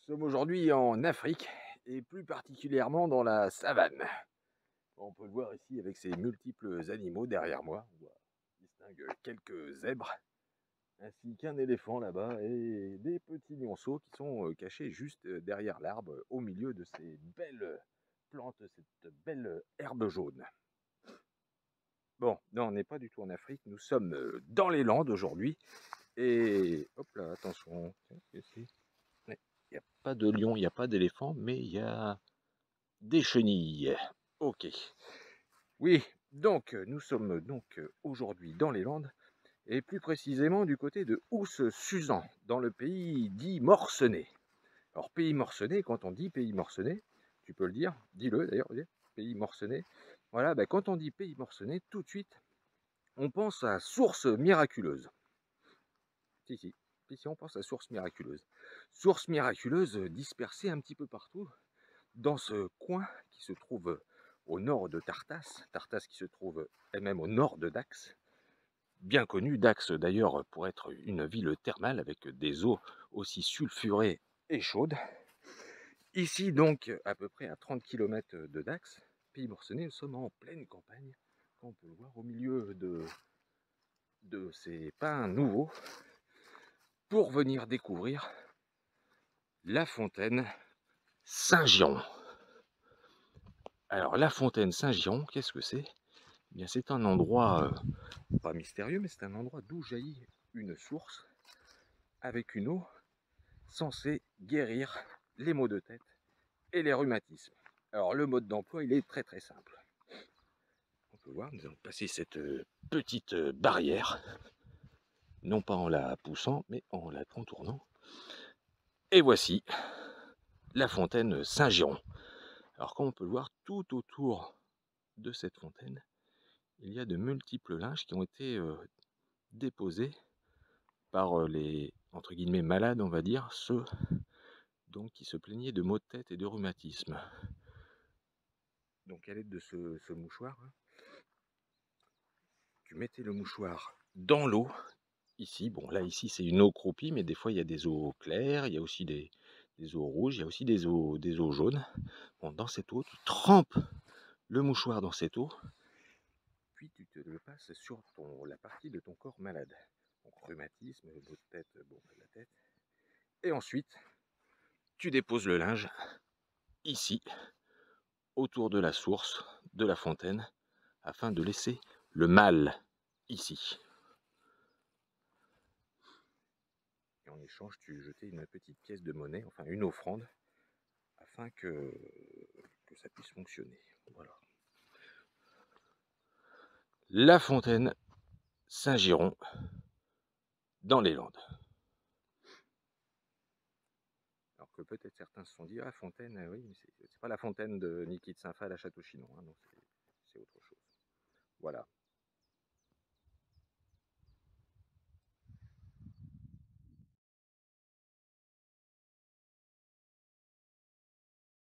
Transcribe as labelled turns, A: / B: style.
A: sommes aujourd'hui en Afrique et plus particulièrement dans la savane. On peut le voir ici avec ces multiples animaux derrière moi. On distingue quelques zèbres ainsi qu'un éléphant là-bas et des petits lionceaux qui sont cachés juste derrière l'arbre au milieu de ces belles plantes, cette belle herbe jaune. Bon, non, on n'est pas du tout en Afrique, nous sommes dans les Landes aujourd'hui et hop là, attention, il n'y a pas de lion, il n'y a pas d'éléphant, mais il y a des chenilles. Ok. Oui, donc nous sommes donc aujourd'hui dans les Landes, et plus précisément du côté de Ousse-Suzan, dans le pays dit Morcenay. Alors pays Morcenay, quand on dit pays Morcenay, tu peux le dire, dis-le d'ailleurs, pays Morcenay. Voilà, ben, quand on dit pays Morcenay, tout de suite, on pense à source miraculeuse. Si, on pense à source miraculeuse. Source miraculeuse dispersée un petit peu partout, dans ce coin qui se trouve au nord de Tartas, Tartas qui se trouve elle-même au nord de Dax, bien connu Dax d'ailleurs pour être une ville thermale avec des eaux aussi sulfurées et chaudes. Ici donc à peu près à 30 km de Dax, pays Morcenay, nous sommes en pleine campagne, comme on peut le voir au milieu de ces pins nouveaux, pour venir découvrir la fontaine Saint-Giron. Alors la fontaine Saint-Giron, qu'est-ce que c'est? Eh bien, c'est un endroit pas mystérieux, mais c'est un endroit d'où jaillit une source avec une eau censée guérir les maux de tête et les rhumatismes. Alors le mode d'emploi, il est très très simple. On peut voir, nous allons passer cette petite barrière, non pas en la poussant, mais en la contournant. Et voici la fontaine Saint-Giron. Alors comme on peut le voir, tout autour de cette fontaine, il y a de multiples linges qui ont été déposés par les, entre guillemets, malades, on va dire, ceux donc, qui se plaignaient de maux de tête et de rhumatisme. Donc à l'aide de ce mouchoir, tu mettais le mouchoir dans l'eau, ici, bon là ici c'est une eau croupie, mais des fois il y a des eaux claires, il y a aussi des eaux rouges, il y a aussi des eaux jaunes. Bon, dans cette eau, tu trempes le mouchoir dans cette eau, puis tu te le passes sur la partie de ton corps malade. Donc rhumatisme, maux de tête, bon, la tête. Et ensuite, tu déposes le linge ici, autour de la source, de la fontaine, afin de laisser le mal ici. Et en échange, tu jetais une petite pièce de monnaie, enfin une offrande, afin que ça puisse fonctionner. Voilà. La fontaine Saint-Giron, dans les Landes. Alors que peut-être certains se sont dit, ah fontaine, oui, mais c'est pas la fontaine de Niki de Saint-Phal à Château-Chinon, hein, donc c'est autre chose. Voilà.